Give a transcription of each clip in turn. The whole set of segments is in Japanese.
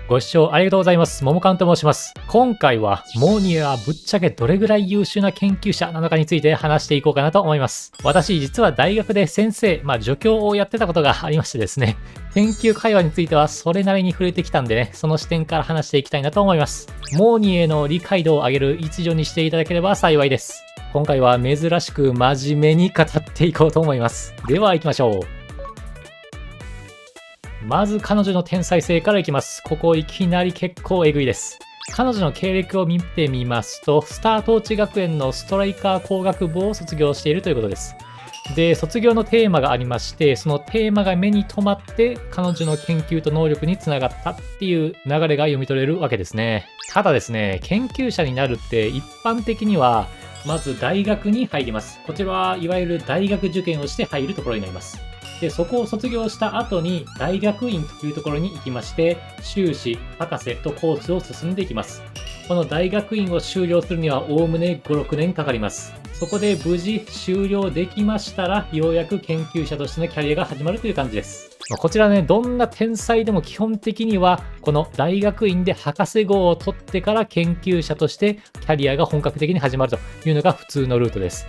ご視聴ありがとうございます。ももかんと申します。今回は、モーニエはぶっちゃけどれぐらい優秀な研究者なのかについて話していこうかなと思います。私、実は大学で先生、助教をやってたことがありましてですね、研究会話についてはそれなりに触れてきたんでね、その視点から話していきたいなと思います。モーニエの理解度を上げる一助にしていただければ幸いです。今回は珍しく真面目に語っていこうと思います。では行きましょう。まず彼女の天才性からいきます。ここいきなり結構えぐいです。彼女の経歴を見てみますと、スタートーチ学園のストライカー工学部を卒業しているということです。で、卒業のテーマがありまして、そのテーマが目に留まって、彼女の研究と能力につながったっていう流れが読み取れるわけですね。ただですね、研究者になるって一般的には、まず大学に入ります。こちらはいわゆる大学受験をして入るところになります。で、そこを卒業した後に大学院というところに行きまして、修士、博士とコースを進んでいきます。この大学院を修了するにはおおむね5、6年かかります。そこで無事修了できましたら、ようやく研究者としてのキャリアが始まるという感じです。こちらね、どんな天才でも基本的には、この大学院で博士号を取ってから研究者としてキャリアが本格的に始まるというのが普通のルートです。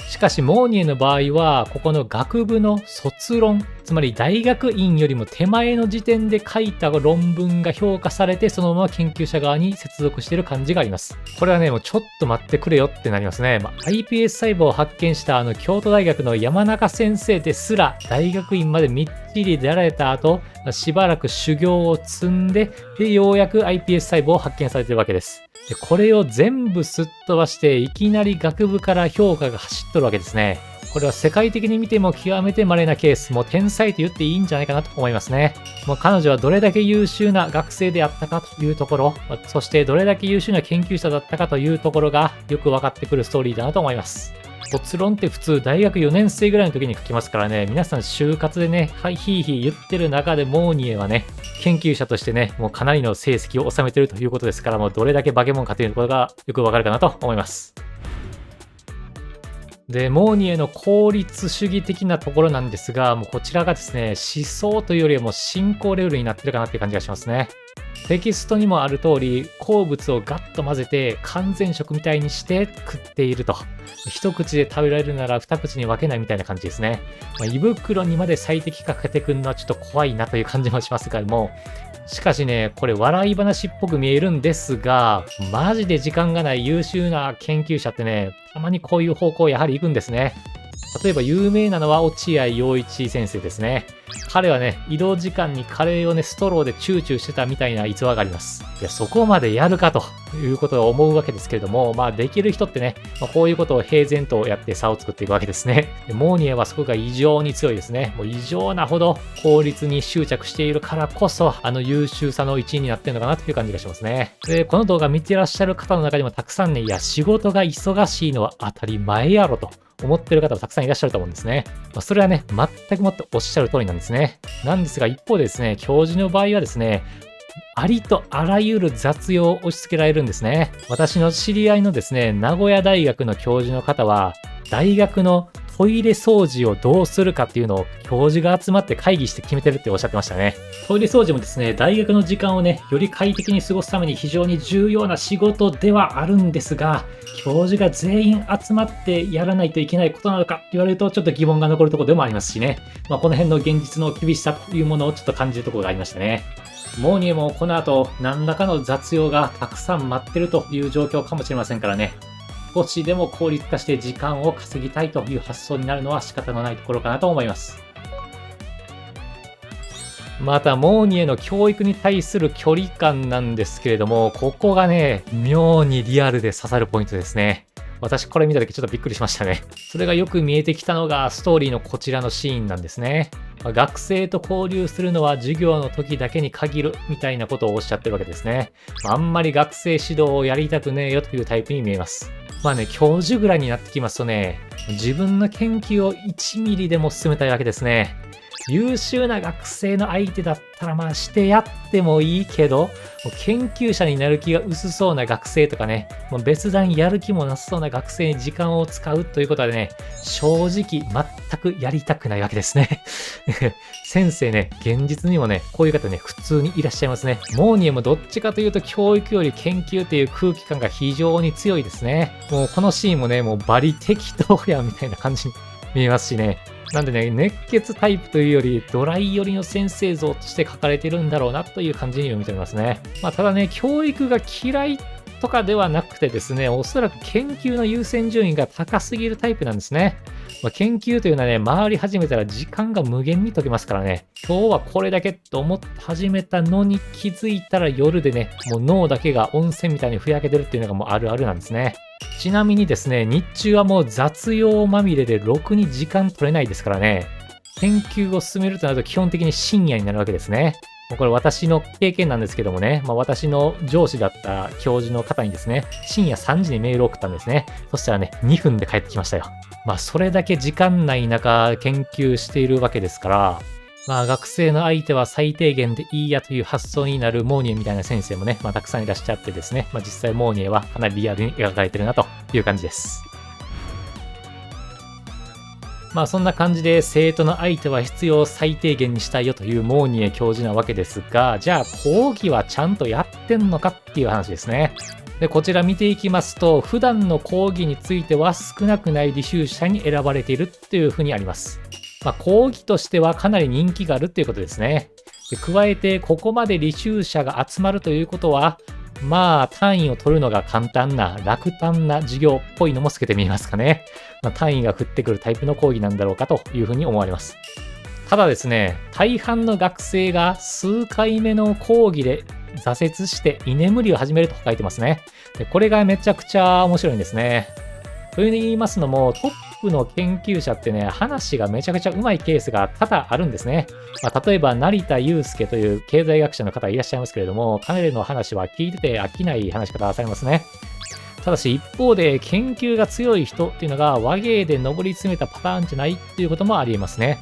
しかし、モーニエの場合は、ここの学部の卒論、つまり大学院よりも手前の時点で書いた論文が評価されて、そのまま研究者側に接続している感じがあります。これはね、もうちょっと待ってくれよってなりますね。iPS 細胞を発見した京都大学の山中先生ですら、大学院までみっちり出られた後、しばらく修行を積んで、ようやく iPS 細胞を発見されているわけです。で、これを全部すっ飛ばして、いきなり学部から評価が走っとるわけですね。これは世界的に見ても極めて稀なケース、もう天才と言っていいんじゃないかなと思いますね。もう彼女はどれだけ優秀な学生であったかというところ、そしてどれだけ優秀な研究者だったかというところがよく分かってくるストーリーだなと思います。卒論って普通大学4年生ぐらいの時に書きますからね、皆さん就活でね、はいひいひい言ってる中でモーニエはね、研究者としてね、もうかなりの成績を収めてるということですから、もうどれだけ化け物かということがよくわかるかなと思います。で、モーニエの効率主義的なところなんですが、もうこちらがですね、思想というよりはもう進行レベルになってるかなっていう感じがしますね。テキストにもある通り、鉱物をガッと混ぜて完全食みたいにして食っていると。一口で食べられるなら二口に分けないみたいな感じですね。胃袋にまで最適化かけてくるのはちょっと怖いなという感じもしますがも、しかしね、これ笑い話っぽく見えるんですが、マジで時間がない優秀な研究者ってね、たまにこういう方向やはり行くんですね。例えば有名なのは落合陽一先生ですね。彼はね、移動時間にカレーをね、ストローでチューチューしてたみたいな逸話があります。いや、そこまでやるかということを思うわけですけれども、できる人ってね、こういうことを平然とやって差を作っていくわけですね。でモーニエはそこが異常に強いですね。もう異常なほど効率に執着しているからこそ、優秀さの一員になってるのかなという感じがしますね。で、この動画見てらっしゃる方の中にもたくさんね、いや、仕事が忙しいのは当たり前やろと思ってる方もたくさんいらっしゃると思うんですね。それはね、全くもっておっしゃる通りなんですね。なんですが一方でですね、教授の場合はですね、ありとあらゆる雑用を押し付けられるんですね。私の知り合いのですね、名古屋大学の教授の方は、大学のトイレ掃除をどうするかっていうのを教授が集まって会議して決めてるっておっしゃってましたね。トイレ掃除もですね、大学の時間をね、より快適に過ごすために非常に重要な仕事ではあるんですが、教授が全員集まってやらないといけないことなのかって言われるとちょっと疑問が残るところでもありますしね。この辺の現実の厳しさというものをちょっと感じるところがありましたね。モーニエもこの後何らかの雑用がたくさん待ってるという状況かもしれませんからね。少しでも効率化して時間を稼ぎたいという発想になるのは仕方のないところかなと思います。また、モーニエの教育に対する距離感なんですけれども、ここがね、妙にリアルで刺さるポイントですね。私これ見た時ちょっとびっくりしましたね。それがよく見えてきたのがストーリーのこちらのシーンなんですね。学生と交流するのは授業の時だけに限るみたいなことをおっしゃってるわけですね。あんまり学生指導をやりたくねえよというタイプに見えます。教授ぐらいになってきますとね、自分の研究を1ミリでも進めたいわけですね。優秀な学生の相手だったらまあしてやってもいいけど、もう研究者になる気が薄そうな学生とかね、もう別段やる気もなさそうな学生に時間を使うということでね、正直全くやりたくないわけですね。先生ね、現実にもね、こういう方ね、普通にいらっしゃいますね。モーニエもどっちかというと教育より研究という空気感が非常に強いですね。もうこのシーンもね、もうバリ適当やみたいな感じに見えますしね。なんでね、熱血タイプというよりドライ寄りの先生像として書かれてるんだろうなという感じに読み取れますね。まあただね、教育が嫌いとかではなくてですね、おそらく研究の優先順位が高すぎるタイプなんですね。研究というのはね、回り始めたら時間が無限に解けますからね、今日はこれだけと思って始めたのに気づいたら夜でね、もう脳だけが温泉みたいにふやけてるっていうのがもうあるあるなんですね。ちなみにですね、日中はもう雑用まみれでろくに時間取れないですからね、研究を進めるとなると基本的に深夜になるわけですね。これ私の経験なんですけどもね、私の上司だった教授の方にですね、深夜3時にメールを送ったんですね。そしたらね、2分で帰ってきましたよ。それだけ時間ない中研究しているわけですから、学生の相手は最低限でいいやという発想になるモーニエみたいな先生もね、たくさんいらっしゃってですね、実際モーニエはかなりリアルに描かれてるなという感じです。そんな感じで生徒の相手は必要最低限にしたいよというモーニエ教授なわけですが、じゃあ講義はちゃんとやってんのかっていう話ですね。で、こちら見ていきますと、普段の講義については少なくない履修者に選ばれているっていうふうにあります。講義としてはかなり人気があるっていうことですね。で、加えてここまで履修者が集まるということは、単位を取るのが簡単な、楽単な授業っぽいのも透けて見えますかね。単位が降ってくるタイプの講義なんだろうかというふうに思われます。ただですね、大半の学生が数回目の講義で挫折して居眠りを始めると書いてますね。で、これがめちゃくちゃ面白いんですね。というふうに言いますのも、トップの研究者ってね、話がめちゃくちゃ上手いケースが多々あるんですね。例えば、成田悠介という経済学者の方がいらっしゃいますけれども、彼の話は聞いてて飽きない話し方をされますね。ただし一方で研究が強い人っていうのが話芸で上り詰めたパターンじゃないっていうこともありえますね。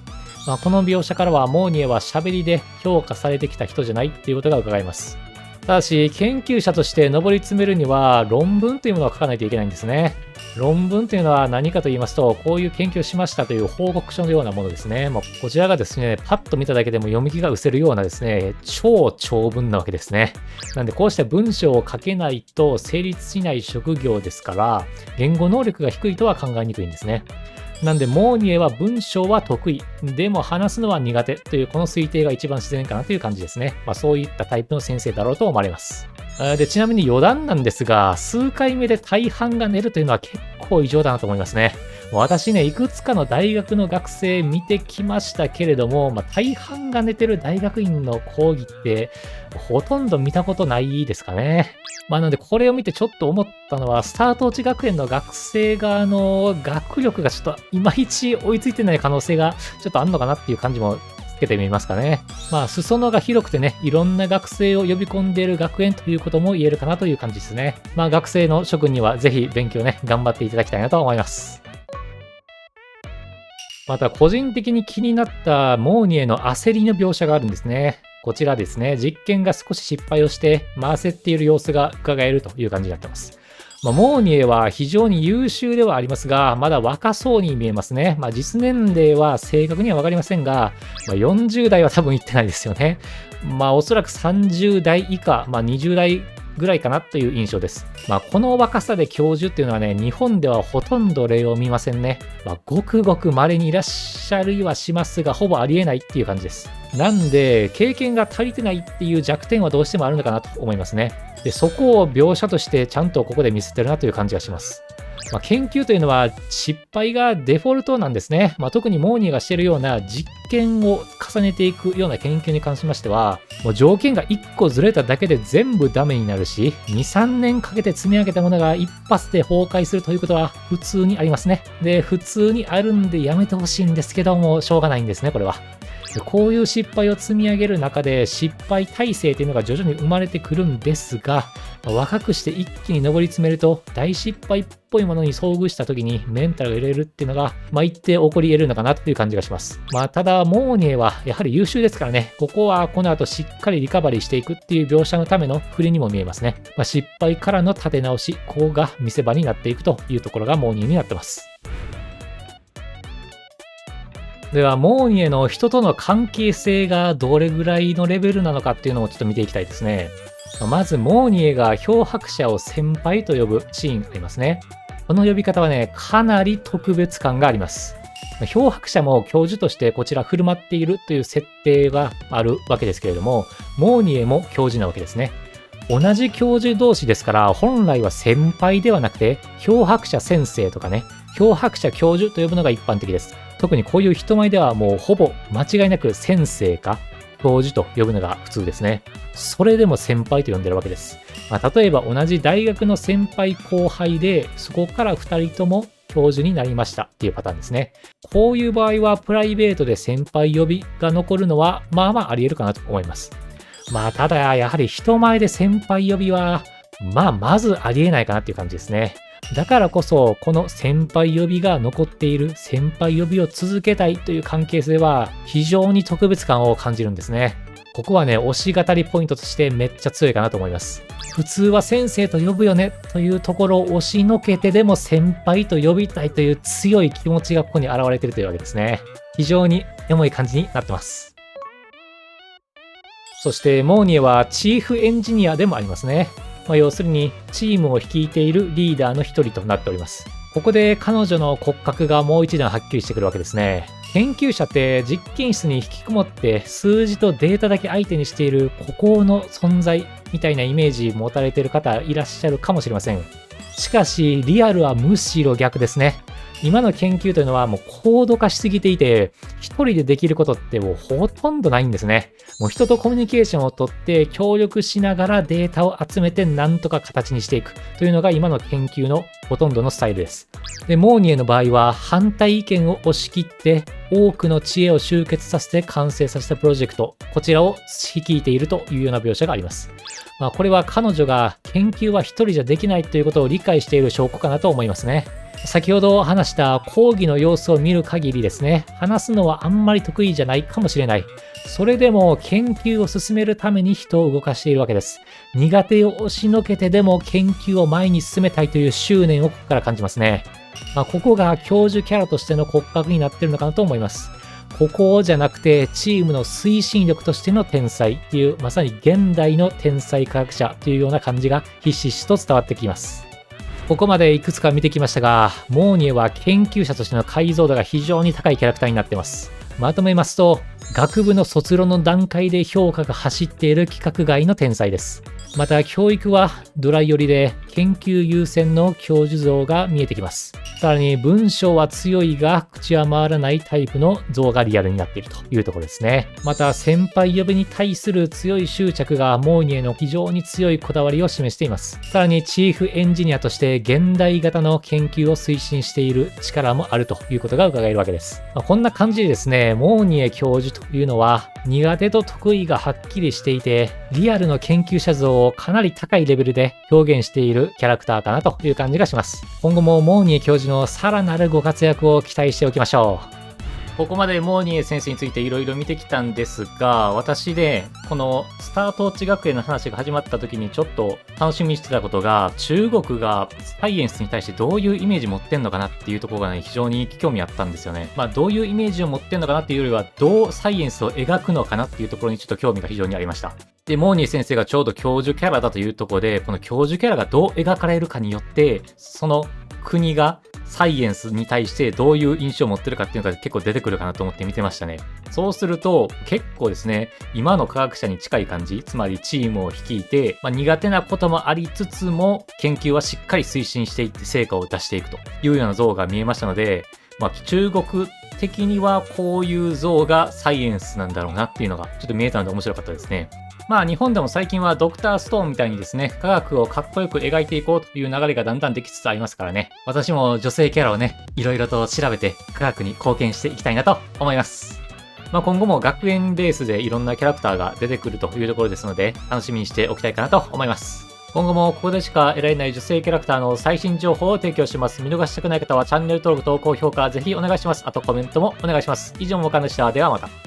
この描写からはモーニエは喋りで評価されてきた人じゃないっていうことが伺えます。ただし研究者として上り詰めるには論文というものを書かないといけないんですね。論文というのは何かと言いますと、こういう研究をしましたという報告書のようなものですね。こちらがですね、パッと見ただけでも読み気が失せるようなですね、超長文なわけですね。なんでこうした文章を書けないと成立しない職業ですから、言語能力が低いとは考えにくいんですね。なんでモーニエは文章は得意、でも話すのは苦手というこの推定が一番自然かなという感じですね。そういったタイプの先生だろうと思われます。で、ちなみに余談なんですが、数回目で大半が寝るというのは結構異常だなと思いますね。私ね、いくつかの大学の学生見てきましたけれども、大半が寝てる大学院の講義ってほとんど見たことないですかね。なのでこれを見てちょっと思ったのは、スタート落ち学園の学生側の学力がちょっといまいち追いついてない可能性がちょっとあんのかなっていう感じもつけてみますかね。裾野が広くてね、いろんな学生を呼び込んでいる学園ということも言えるかなという感じですね。学生の諸君にはぜひ勉強ね、頑張っていただきたいなと思います。また個人的に気になったモーニエの焦りの描写があるんですね。こちらですね、実験が少し失敗をして、焦っている様子が伺えるという感じになってます。モーニエは非常に優秀ではありますが、まだ若そうに見えますね。実年齢は正確には分かりませんが、40代は多分いってないですよね。おそらく30代以下、20代ぐらいかなという印象です。この若さで教授っていうのはね、日本ではほとんど例を見ませんね。ごくごく稀にいらっしゃるはしますが、ほぼありえないっていう感じです。なんで、経験が足りてないっていう弱点はどうしてもあるのかなと思いますね。で、そこを描写としてちゃんとここで見せてるなという感じがします。研究というのは失敗がデフォルトなんですね。特にモーニーがしているような実験を重ねていくような研究に関しましては、もう条件が1個ずれただけで全部ダメになるし、2、3年かけて積み上げたものが一発で崩壊するということは普通にありますね。で、普通にあるんでやめてほしいんですけども、しょうがないんですね、これは。でこういう失敗を積み上げる中で失敗耐性というのが徐々に生まれてくるんですが、若くして一気に上り詰めると大失敗っぽいものに遭遇した時にメンタルが揺れるっていうのが、一定起こり得るのかなという感じがします。ただモーニエはやはり優秀ですからね、ここはこの後しっかりリカバリーしていくっていう描写のための振りにも見えますね。失敗からの立て直し、ここが見せ場になっていくというところがモーニエになってます。では、モーニエの人との関係性がどれぐらいのレベルなのかっていうのをちょっと見ていきたいですね。まず、モーニエが漂白者を先輩と呼ぶシーンがありますね。この呼び方はね、かなり特別感があります。漂白者も教授としてこちら振る舞っているという設定があるわけですけれども、モーニエも教授なわけですね。同じ教授同士ですから、本来は先輩ではなくて、漂白者先生とかね、漂白者教授と呼ぶのが一般的です。特にこういう人前ではもうほぼ間違いなく先生か教授と呼ぶのが普通ですね。それでも先輩と呼んでるわけです。例えば同じ大学の先輩後輩で、そこから2人とも教授になりましたっていうパターンですね。こういう場合はプライベートで先輩呼びが残るのはまああり得るかなと思います。ただやはり人前で先輩呼びはまずありえないかなっていう感じですね。だからこそ、この先輩呼びが残っている、先輩呼びを続けたいという関係性は非常に特別感を感じるんですね。ここはね、推し語りポイントとしてめっちゃ強いかなと思います。普通は先生と呼ぶよねというところを押しのけてでも先輩と呼びたいという強い気持ちがここに現れているというわけですね。非常にエモい感じになってます。そしてモーニエはチーフエンジニアでもありますね。要するにチームを率いているリーダーの一人となっております。ここで彼女の骨格がもう一段はっきりしてくるわけですね。研究者って実験室に引きこもって数字とデータだけ相手にしている孤高の存在みたいなイメージ持たれている方いらっしゃるかもしれません。しかしリアルはむしろ逆ですね。今の研究というのはもう高度化しすぎていて、一人でできることってもうほとんどないんですね。もう人とコミュニケーションをとって協力しながらデータを集めてなんとか形にしていくというのが今の研究のほとんどのスタイルです。で、モーニエの場合は反対意見を押し切って多くの知恵を集結させて完成させたプロジェクト、こちらを率いているというような描写があります。これは彼女が研究は一人じゃできないということを理解している証拠かなと思いますね。先ほど話した講義の様子を見る限りですね、話すのはあんまり得意じゃないかもしれない。それでも研究を進めるために人を動かしているわけです。苦手を押しのけてでも研究を前に進めたいという執念をここから感じますね。ここが教授キャラとしての骨格になっているのかなと思います。ここじゃなくてチームの推進力としての天才っていう、まさに現代の天才科学者というような感じがひしひしと伝わってきます。ここまでいくつか見てきましたが、モーニエは研究者としての解像度が非常に高いキャラクターになっています。まとめますと、学部の卒論の段階で評価が走っている規格外の天才です。また教育はドライ寄りで研究優先の教授像が見えてきます。さらに文章は強いが口は回らないタイプの像がリアルになっているというところですね。また先輩呼びに対する強い執着がモーニエの非常に強いこだわりを示しています。さらにチーフエンジニアとして現代型の研究を推進している力もあるということが伺えるわけです。こんな感じでですね、モーニエ教授というのは苦手と得意がはっきりしていて、リアルの研究者像をかなり高いレベルで表現しているキャラクターかなという感じがします。今後もモーニエ教授のさらなるご活躍を期待しておきましょう。ここまでモーニエ先生についていろいろ見てきたんですが、私でこのスタートーチ学園の話が始まった時にちょっと楽しみにしてたことが、中国がサイエンスに対してどういうイメージ持ってんのかなっていうところがね、非常に興味あったんですよね。どういうイメージを持ってんのかなっていうよりは、どうサイエンスを描くのかなっていうところにちょっと興味が非常にありました。で、モーニエ先生がちょうど教授キャラだというところで、この教授キャラがどう描かれるかによって、その国がサイエンスに対してどういう印象を持ってるかっていうのが結構出てくるかなと思って見てましたね。そうすると結構ですね、今の科学者に近い感じ、つまりチームを率いて、苦手なこともありつつも研究はしっかり推進していって成果を出していくというような像が見えましたので、中国的にはこういう像がサイエンスなんだろうなっていうのがちょっと見えたので面白かったですね。日本でも最近はドクターストーンみたいにですね、科学をかっこよく描いていこうという流れがだんだんできつつありますからね。私も女性キャラをね、いろいろと調べて科学に貢献していきたいなと思います。今後も学園ベースでいろんなキャラクターが出てくるというところですので、楽しみにしておきたいかなと思います。今後もここでしか得られない女性キャラクターの最新情報を提供します。見逃したくない方はチャンネル登録と高評価ぜひお願いします。あとコメントもお願いします。以上もかんでした。ではまた。